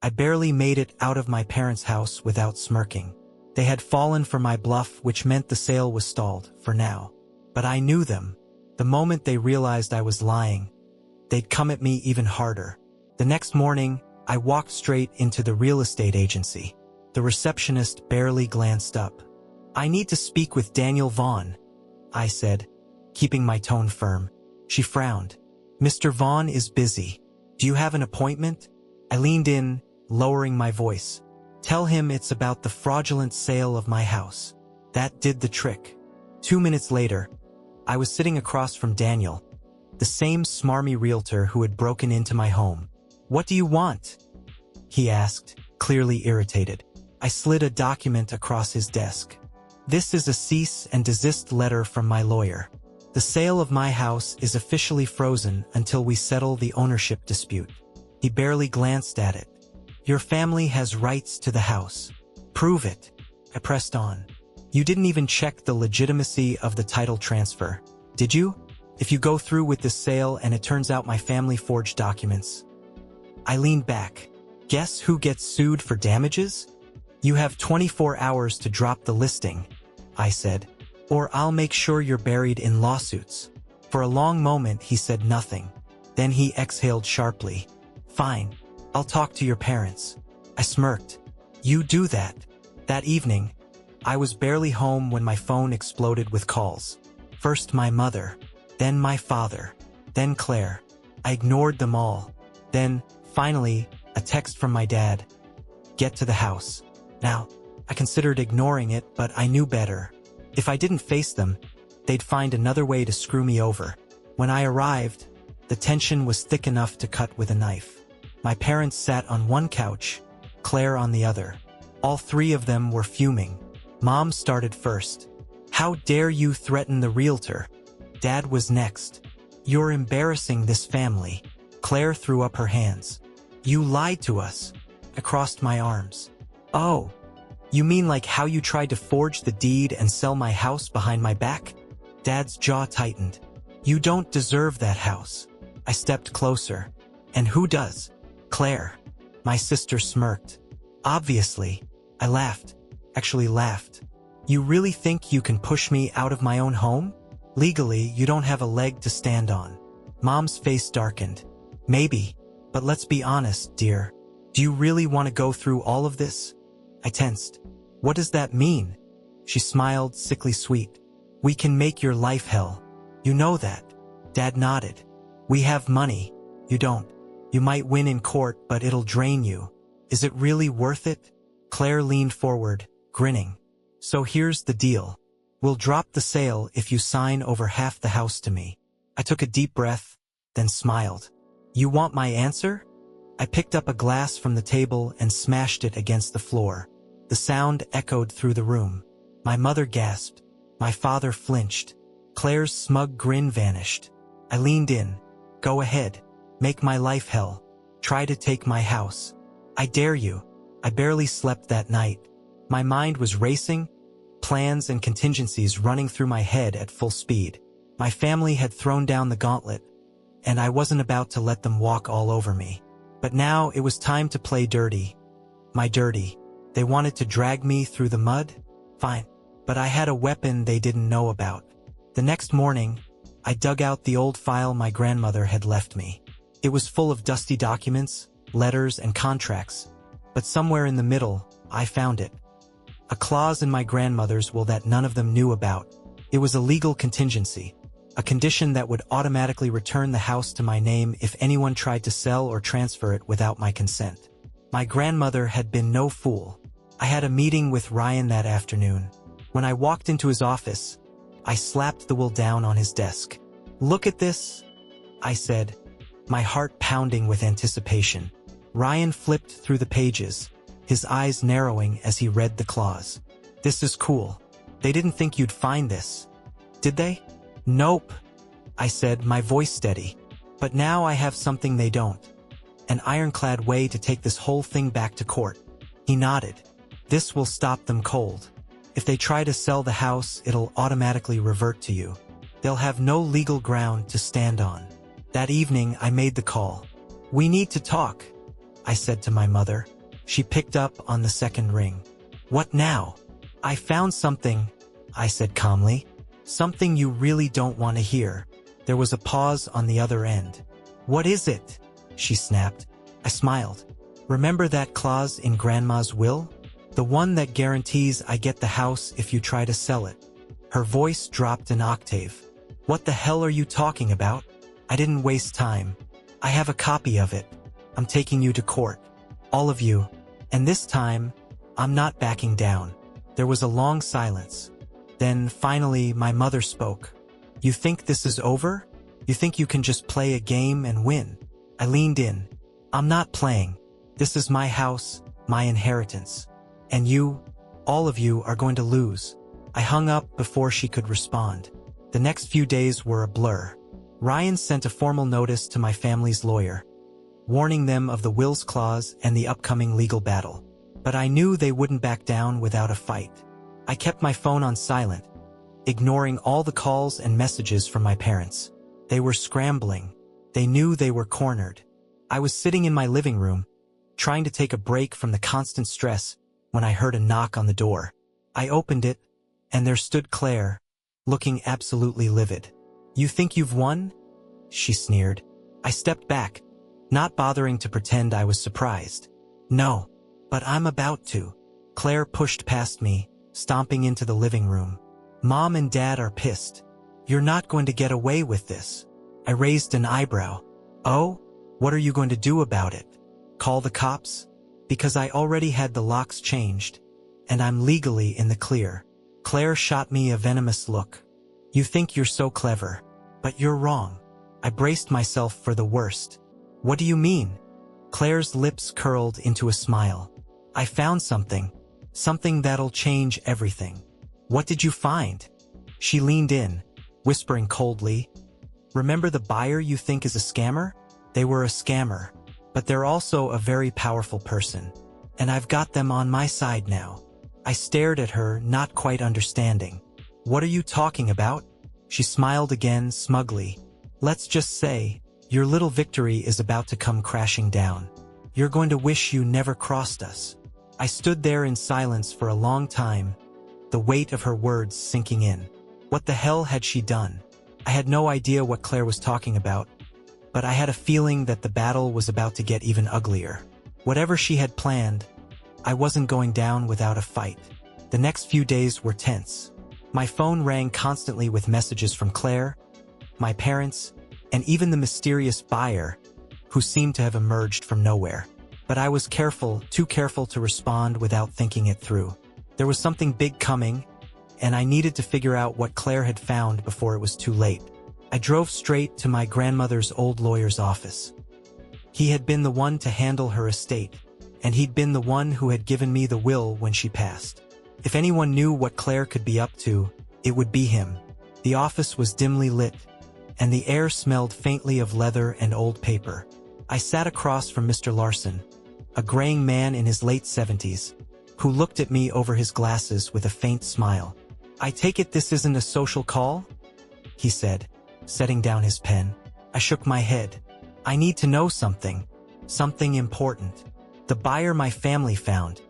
I barely made it out of my parents' house without smirking. They had fallen for my bluff, which meant the sale was stalled, for now. But I knew them. The moment they realized I was lying, they'd come at me even harder. The next morning, I walked straight into the real estate agency. The receptionist barely glanced up. "I need to speak with Daniel Vaughn," I said, keeping my tone firm. She frowned. "Mr. Vaughn is busy. Do you have an appointment?" I leaned in, lowering my voice. "Tell him it's about the fraudulent sale of my house." That did the trick. 2 minutes later, I was sitting across from Daniel, the same smarmy realtor who had broken into my home. "What do you want?" he asked, clearly irritated. I slid a document across his desk. "This is a cease and desist letter from my lawyer. The sale of my house is officially frozen until we settle the ownership dispute." He barely glanced at it. "Your family has rights to the house." "Prove it." I pressed on. "You didn't even check the legitimacy of the title transfer, did you? If you go through with this sale and it turns out my family forged documents." I leaned back. "Guess who gets sued for damages?" "You have 24 hours to drop the listing," I said, "or I'll make sure you're buried in lawsuits." For a long moment he said nothing. Then he exhaled sharply. "Fine, I'll talk to your parents." I smirked. "You do that." That evening, I was barely home when my phone exploded with calls. First my mother, then my father, then Claire. I ignored them all. Then, finally, a text from my dad. "Get to the house." Now, I considered ignoring it, but I knew better. If I didn't face them, they'd find another way to screw me over. When I arrived, the tension was thick enough to cut with a knife. My parents sat on one couch, Claire on the other. All three of them were fuming. Mom started first. "How dare you threaten the realtor?" Dad was next. "You're embarrassing this family." Claire threw up her hands. "You lied to us." I crossed my arms. "Oh, you mean like how you tried to forge the deed and sell my house behind my back?" Dad's jaw tightened. "You don't deserve that house." I stepped closer. "And who does?" "Claire." My sister smirked. "Obviously." I laughed. Actually laughed. "You really think you can push me out of my own home? Legally, you don't have a leg to stand on." Mom's face darkened. "Maybe, but let's be honest, dear. Do you really want to go through all of this?" I tensed. "What does that mean?" She smiled, sickly sweet. "We can make your life hell. You know that." Dad nodded. "We have money. You don't. You might win in court, but it'll drain you. Is it really worth it?" Claire leaned forward, grinning. "So here's the deal. We'll drop the sale if you sign over half the house to me." I took a deep breath, then smiled. "You want my answer?" I picked up a glass from the table and smashed it against the floor. The sound echoed through the room. My mother gasped. My father flinched. Claire's smug grin vanished. I leaned in. "Go ahead. Make my life hell. Try to take my house. I dare you." I barely slept that night. My mind was racing, plans and contingencies running through my head at full speed. My family had thrown down the gauntlet, and I wasn't about to let them walk all over me. But now it was time to play dirty. My dirty. They wanted to drag me through the mud? Fine. But I had a weapon they didn't know about. The next morning, I dug out the old file my grandmother had left me. It was full of dusty documents, letters, and contracts. But somewhere in the middle, I found it. A clause in my grandmother's will that none of them knew about. It was a legal contingency. A condition that would automatically return the house to my name if anyone tried to sell or transfer it without my consent. My grandmother had been no fool. I had a meeting with Ryan that afternoon. When I walked into his office, I slapped the will down on his desk. "Look at this," I said, my heart pounding with anticipation. Ryan flipped through the pages, his eyes narrowing as he read the clause. "This is cool. They didn't think you'd find this, did they?" "Nope," I said, my voice steady. "But now I have something they don't. An ironclad way to take this whole thing back to court." He nodded. "This will stop them cold. If they try to sell the house, it'll automatically revert to you. They'll have no legal ground to stand on." That evening, I made the call. "We need to talk." I said to my mother. She picked up on the second ring. What now? I found something, I said calmly. Something you really don't want to hear. There was a pause on the other end. What is it? She snapped. I smiled. Remember that clause in Grandma's will? The one that guarantees I get the house if you try to sell it. Her voice dropped an octave. What the hell are you talking about? I didn't waste time. I have a copy of it. I'm taking you to court. All of you. And this time, I'm not backing down. There was a long silence. Then, finally, my mother spoke. You think this is over? You think you can just play a game and win? I leaned in. I'm not playing. This is my house, my inheritance. And you, all of you, are going to lose. I hung up before she could respond. The next few days were a blur. Ryan sent a formal notice to my family's lawyer, warning them of the wills clause and the upcoming legal battle. But I knew they wouldn't back down without a fight. I kept my phone on silent, ignoring all the calls and messages from my parents. They were scrambling. They knew they were cornered. I was sitting in my living room, trying to take a break from the constant stress, when I heard a knock on the door. I opened it, and there stood Claire, looking absolutely livid. You think you've won? She sneered. I stepped back, not bothering to pretend I was surprised. No, but I'm about to. Claire pushed past me, stomping into the living room. Mom and Dad are pissed. You're not going to get away with this. I raised an eyebrow. Oh? What are you going to do about it? Call the cops? Because I already had the locks changed, and I'm legally in the clear. Claire shot me a venomous look. You think you're so clever, but you're wrong. I braced myself for the worst. What do you mean? Claire's lips curled into a smile. I found something. Something that'll change everything. What did you find? She leaned in, whispering coldly. Remember the buyer you think is a scammer? They were a scammer, but they're also a very powerful person. And I've got them on my side now. I stared at her, not quite understanding. What are you talking about? She smiled again, smugly. Let's just say, your little victory is about to come crashing down. You're going to wish you never crossed us. I stood there in silence for a long time, the weight of her words sinking in. What the hell had she done? I had no idea what Claire was talking about, but I had a feeling that the battle was about to get even uglier. Whatever she had planned, I wasn't going down without a fight. The next few days were tense. My phone rang constantly with messages from Claire, my parents, and even the mysterious buyer, who seemed to have emerged from nowhere. But I was careful, too careful to respond without thinking it through. There was something big coming, and I needed to figure out what Claire had found before it was too late. I drove straight to my grandmother's old lawyer's office. He had been the one to handle her estate, and he'd been the one who had given me the will when she passed. If anyone knew what Claire could be up to, it would be him. The office was dimly lit, and the air smelled faintly of leather and old paper. I sat across from Mr. Larson, a graying man in his late 70s, who looked at me over his glasses with a faint smile. I take it this isn't a social call? He said, setting down his pen. I shook my head. I need to know something. Something important. The buyer my family found.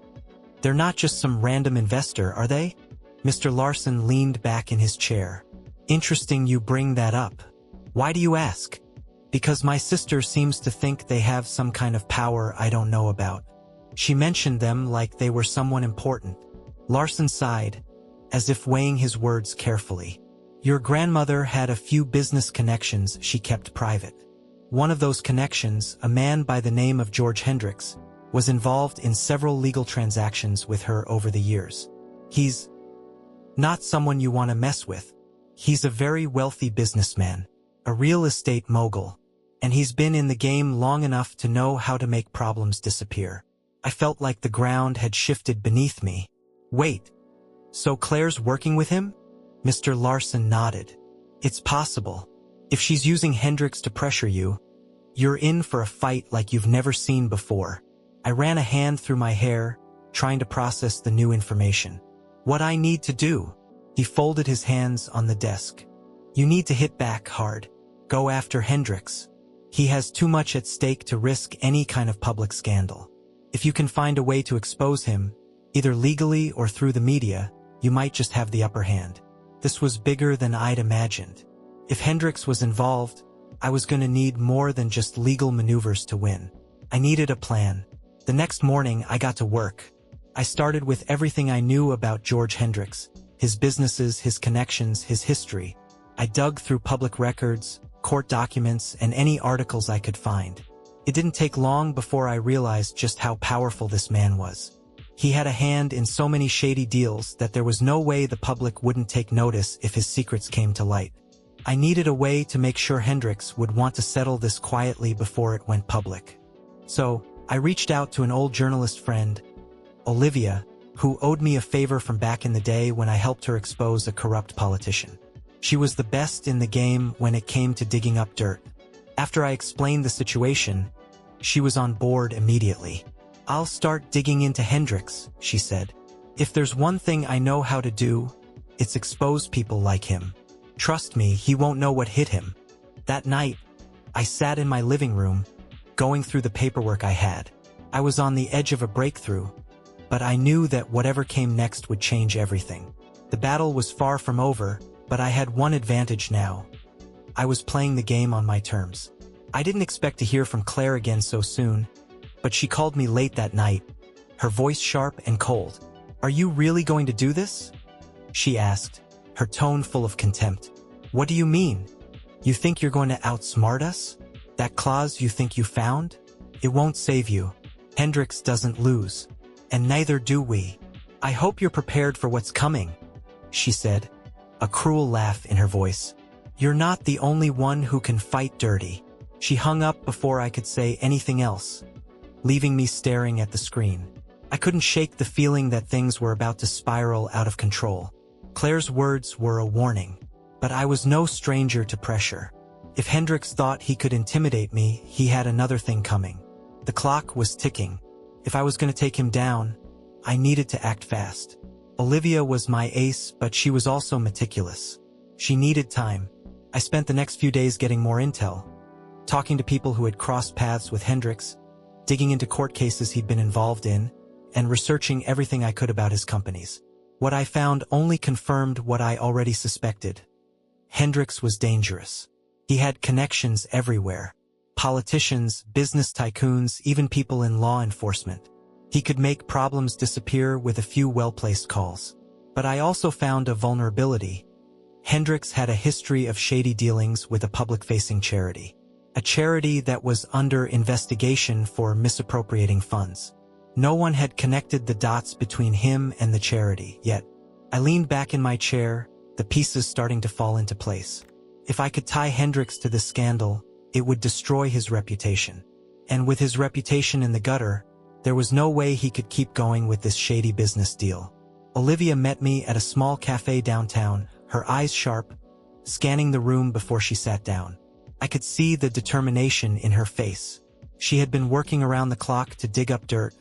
They're not just some random investor, are they? Mr. Larson leaned back in his chair. Interesting you bring that up. Why do you ask? Because my sister seems to think they have some kind of power I don't know about. She mentioned them like they were someone important. Larson sighed, as if weighing his words carefully. Your grandmother had a few business connections she kept private. One of those connections, a man by the name of George Hendricks, was involved in several legal transactions with her over the years. He's not someone you want to mess with. He's a very wealthy businessman, a real estate mogul, and he's been in the game long enough to know how to make problems disappear. I felt like the ground had shifted beneath me. Wait, so Claire's working with him? Mr. Larson nodded. It's possible. If she's using Hendricks to pressure you, you're in for a fight like you've never seen before. I ran a hand through my hair, trying to process the new information. What I need to do? He folded his hands on the desk. You need to hit back hard. Go after Hendricks. He has too much at stake to risk any kind of public scandal. If you can find a way to expose him, either legally or through the media, you might just have the upper hand. This was bigger than I'd imagined. If Hendricks was involved, I was going to need more than just legal maneuvers to win. I needed a plan. The next morning, I got to work. I started with everything I knew about George Hendricks, his businesses, his connections, his history. I dug through public records, court documents, and any articles I could find. It didn't take long before I realized just how powerful this man was. He had a hand in so many shady deals that there was no way the public wouldn't take notice if his secrets came to light. I needed a way to make sure Hendricks would want to settle this quietly before it went public. So, I reached out to an old journalist friend, Olivia, who owed me a favor from back in the day when I helped her expose a corrupt politician. She was the best in the game when it came to digging up dirt. After I explained the situation, she was on board immediately. "I'll start digging into Hendricks," she said. "If there's one thing I know how to do, it's expose people like him. Trust me, he won't know what hit him." That night, I sat in my living room, going through the paperwork I had. I was on the edge of a breakthrough, but I knew that whatever came next would change everything. The battle was far from over, but I had one advantage now. I was playing the game on my terms. I didn't expect to hear from Claire again so soon, but she called me late that night, her voice sharp and cold. "Are you really going to do this?" she asked, her tone full of contempt. "What do you mean? You think you're going to outsmart us? That clause you think you found? It won't save you. Hendricks doesn't lose. And neither do we. I hope you're prepared for what's coming," she said, a cruel laugh in her voice. "You're not the only one who can fight dirty." She hung up before I could say anything else, leaving me staring at the screen. I couldn't shake the feeling that things were about to spiral out of control. Claire's words were a warning, but I was no stranger to pressure. If Hendricks thought he could intimidate me, he had another thing coming. The clock was ticking. If I was going to take him down, I needed to act fast. Olivia was my ace, but she was also meticulous. She needed time. I spent the next few days getting more intel, talking to people who had crossed paths with Hendricks, digging into court cases he'd been involved in, and researching everything I could about his companies. What I found only confirmed what I already suspected. Hendricks was dangerous. He had connections everywhere. Politicians, business tycoons, even people in law enforcement. He could make problems disappear with a few well-placed calls. But I also found a vulnerability. Hendricks had a history of shady dealings with a public-facing charity. A charity that was under investigation for misappropriating funds. No one had connected the dots between him and the charity, yet. I leaned back in my chair, the pieces starting to fall into place. If I could tie Hendricks to this scandal, it would destroy his reputation. And with his reputation in the gutter, there was no way he could keep going with this shady business deal. Olivia met me at a small cafe downtown, her eyes sharp, scanning the room before she sat down. I could see the determination in her face. She had been working around the clock to dig up dirt,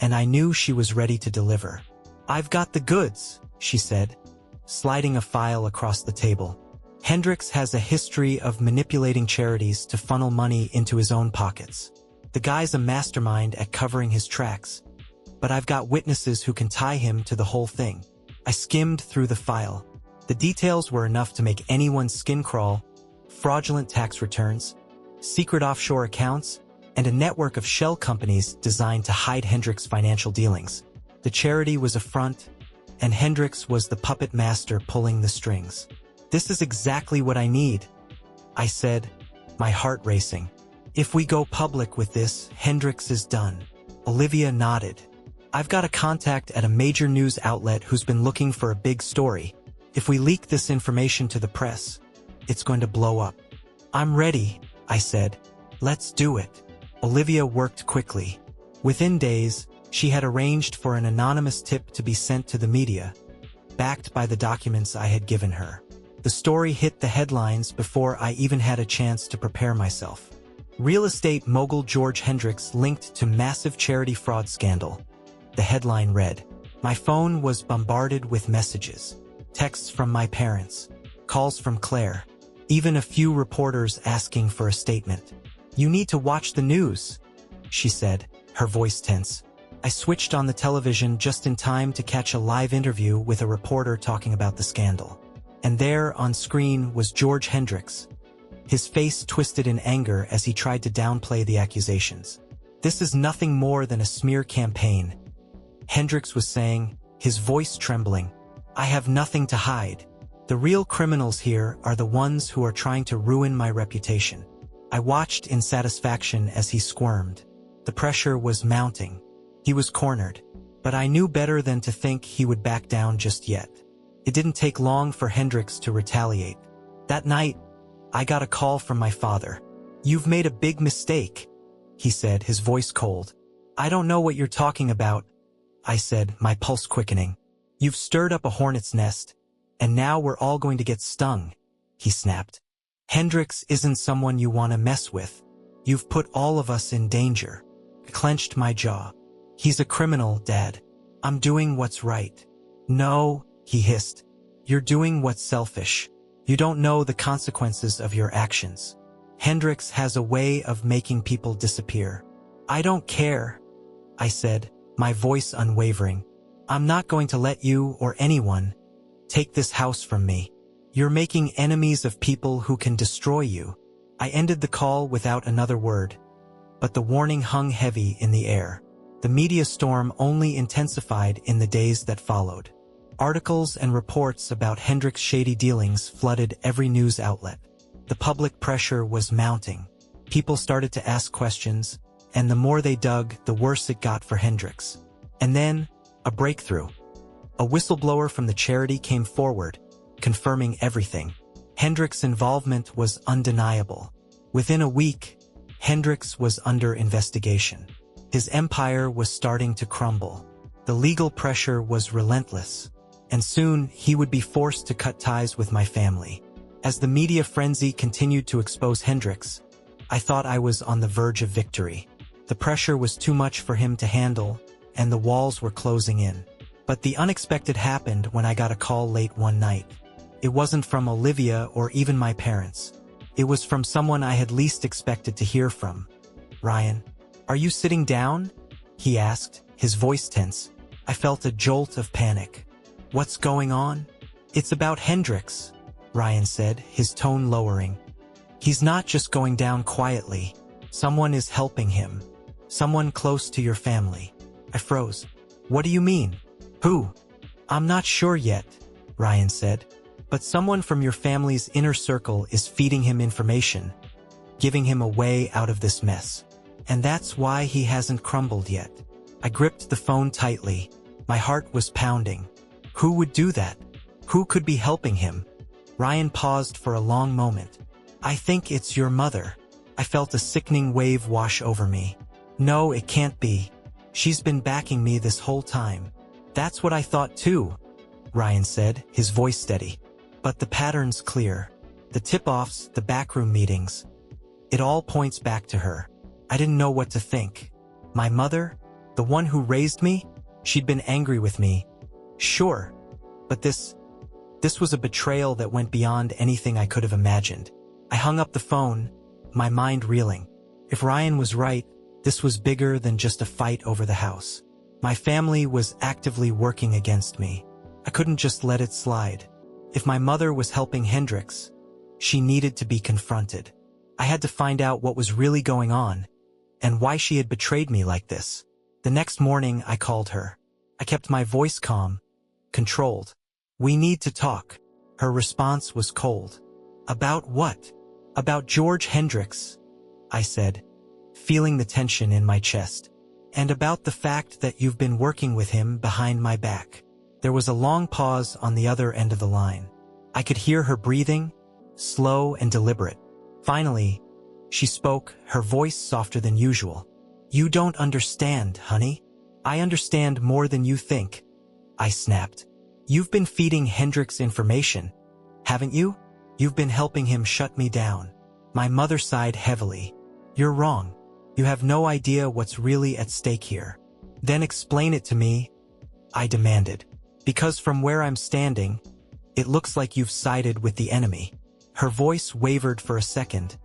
and I knew she was ready to deliver. "I've got the goods," she said, sliding a file across the table. "Hendricks has a history of manipulating charities to funnel money into his own pockets. The guy's a mastermind at covering his tracks, but I've got witnesses who can tie him to the whole thing." I skimmed through the file. The details were enough to make anyone's skin crawl: fraudulent tax returns, secret offshore accounts, and a network of shell companies designed to hide Hendricks' financial dealings. The charity was a front, and Hendricks was the puppet master pulling the strings. "This is exactly what I need," I said, my heart racing. "If we go public with this, Hendricks is done." Olivia nodded. "I've got a contact at a major news outlet who's been looking for a big story. If we leak this information to the press, it's going to blow up." "I'm ready," I said. "Let's do it." Olivia worked quickly. Within days, she had arranged for an anonymous tip to be sent to the media, backed by the documents I had given her. The story hit the headlines before I even had a chance to prepare myself. "Real estate mogul George Hendricks linked to massive charity fraud scandal," the headline read. My phone was bombarded with messages, texts from my parents, calls from Claire, even a few reporters asking for a statement. "You need to watch the news," she said, her voice tense. I switched on the television just in time to catch a live interview with a reporter talking about the scandal. And there, on screen, was George Hendricks. His face twisted in anger as he tried to downplay the accusations. "This is nothing more than a smear campaign," Hendricks was saying, his voice trembling. "I have nothing to hide. The real criminals here are the ones who are trying to ruin my reputation." I watched in satisfaction as he squirmed. The pressure was mounting. He was cornered, but I knew better than to think he would back down just yet. It didn't take long for Hendricks to retaliate. That night, I got a call from my father. "You've made a big mistake," he said, his voice cold. "I don't know what you're talking about," I said, my pulse quickening. "You've stirred up a hornet's nest, and now we're all going to get stung," he snapped. "Hendricks isn't someone you want to mess with. You've put all of us in danger." I clenched my jaw. "He's a criminal, Dad. I'm doing what's right." "No," he hissed. "You're doing what's selfish. You don't know the consequences of your actions. Hendricks has a way of making people disappear." "I don't care," I said, my voice unwavering. "I'm not going to let you or anyone take this house from me. You're making enemies of people who can destroy you." I ended the call without another word, but the warning hung heavy in the air. The media storm only intensified in the days that followed. Articles and reports about Hendricks' shady dealings flooded every news outlet. The public pressure was mounting. People started to ask questions, and the more they dug, the worse it got for Hendricks. And then, a breakthrough. A whistleblower from the charity came forward, confirming everything. Hendricks' involvement was undeniable. Within a week, Hendricks was under investigation. His empire was starting to crumble. The legal pressure was relentless, and soon he would be forced to cut ties with my family. As the media frenzy continued to expose Hendricks, I thought I was on the verge of victory. The pressure was too much for him to handle, and the walls were closing in. But the unexpected happened when I got a call late one night. It wasn't from Olivia or even my parents. It was from someone I had least expected to hear from. "Ryan, are you sitting down?" he asked, his voice tense. I felt a jolt of panic. "What's going on?" "It's about Hendricks," Ryan said, his tone lowering. "He's not just going down quietly. Someone is helping him. Someone close to your family." I froze. "What do you mean? Who?" "I'm not sure yet," Ryan said. "But someone from your family's inner circle is feeding him information, giving him a way out of this mess. And that's why he hasn't crumbled yet." I gripped the phone tightly. My heart was pounding. Who would do that? Who could be helping him? Ryan paused for a long moment. "I think it's your mother." I felt a sickening wave wash over me. "No, it can't be. She's been backing me this whole time." "That's what I thought too," Ryan said, his voice steady. "But the pattern's clear. The tip-offs, the backroom meetings. It all points back to her." I didn't know what to think. My mother? The one who raised me? She'd been angry with me. Sure. But this was a betrayal that went beyond anything I could have imagined. I hung up the phone, my mind reeling. If Ryan was right, this was bigger than just a fight over the house. My family was actively working against me. I couldn't just let it slide. If my mother was helping Hendricks, she needed to be confronted. I had to find out what was really going on, and why she had betrayed me like this. The next morning, I called her. I kept my voice calm, controlled. "We need to talk." Her response was cold. "About what?" "About George Hendricks," I said, feeling the tension in my chest. "And about the fact that you've been working with him behind my back." There was a long pause on the other end of the line. I could hear her breathing, slow and deliberate. Finally, she spoke, her voice softer than usual. "You don't understand, honey. I understand more than you think," I snapped. "You've been feeding Hendricks information, haven't you? You've been helping him shut me down." My mother sighed heavily. "You're wrong. You have no idea what's really at stake here." "Then explain it to me," I demanded. "Because from where I'm standing, it looks like you've sided with the enemy." Her voice wavered for a second,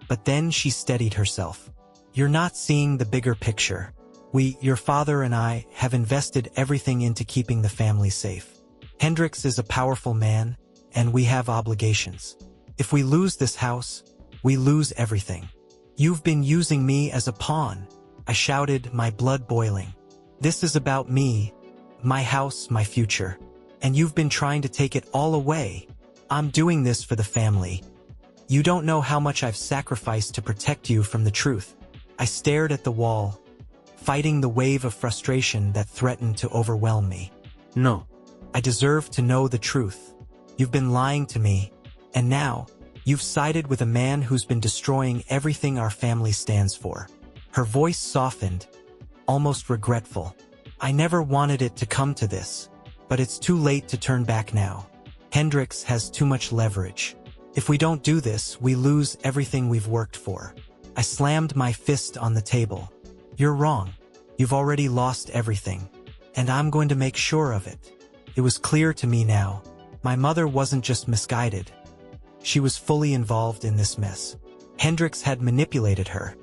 But then she steadied herself. You're not seeing the bigger picture. Your father and I, have invested everything into keeping the family safe. Hendrix is a powerful man, and we have obligations. If we lose this house, we lose everything. You've been using me as a pawn, I shouted, my blood boiling. This is about me, my house, my future. And you've been trying to take it all away. I'm doing this for the family. You don't know how much I've sacrificed to protect you from the truth. I stared at the wall, fighting the wave of frustration that threatened to overwhelm me. No. I deserve to know the truth. You've been lying to me, and now, you've sided with a man who's been destroying everything our family stands for. Her voice softened, almost regretful. I never wanted it to come to this, but it's too late to turn back now. Hendrix has too much leverage. If we don't do this, we lose everything we've worked for. I slammed my fist on the table. You're wrong. You've already lost everything, and I'm going to make sure of it. It was clear to me now. My mother wasn't just misguided. She was fully involved in this mess. Hendrix had manipulated her,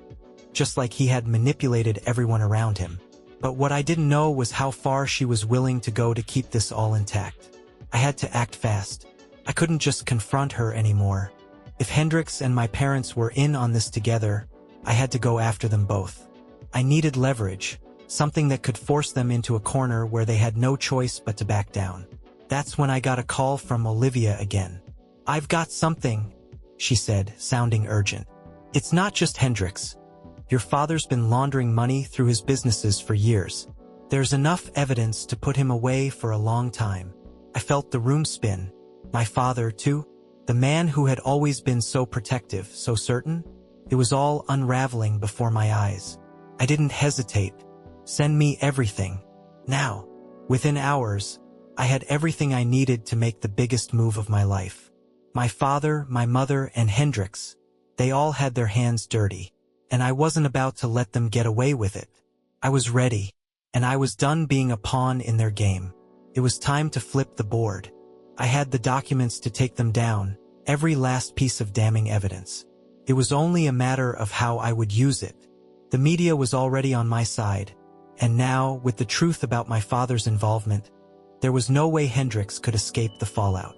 just like he had manipulated everyone around him. But what I didn't know was how far she was willing to go to keep this all intact. I had to act fast. I couldn't just confront her anymore. If Hendrix and my parents were in on this together, I had to go after them both. I needed leverage, something that could force them into a corner where they had no choice but to back down. That's when I got a call from Olivia again. I've got something, she said, sounding urgent. It's not just Hendrix. Your father's been laundering money through his businesses for years. There's enough evidence to put him away for a long time. I felt the room spin. My father, too? The man who had always been so protective, so certain? It was all unraveling before my eyes. I didn't hesitate. Send me everything. Now. Within hours, I had everything I needed to make the biggest move of my life. My father, my mother, and Hendrix, they all had their hands dirty, and I wasn't about to let them get away with it. I was ready, and I was done being a pawn in their game. It was time to flip the board. I had the documents to take them down, every last piece of damning evidence. It was only a matter of how I would use it. The media was already on my side, and now, with the truth about my father's involvement, there was no way Hendrix could escape the fallout.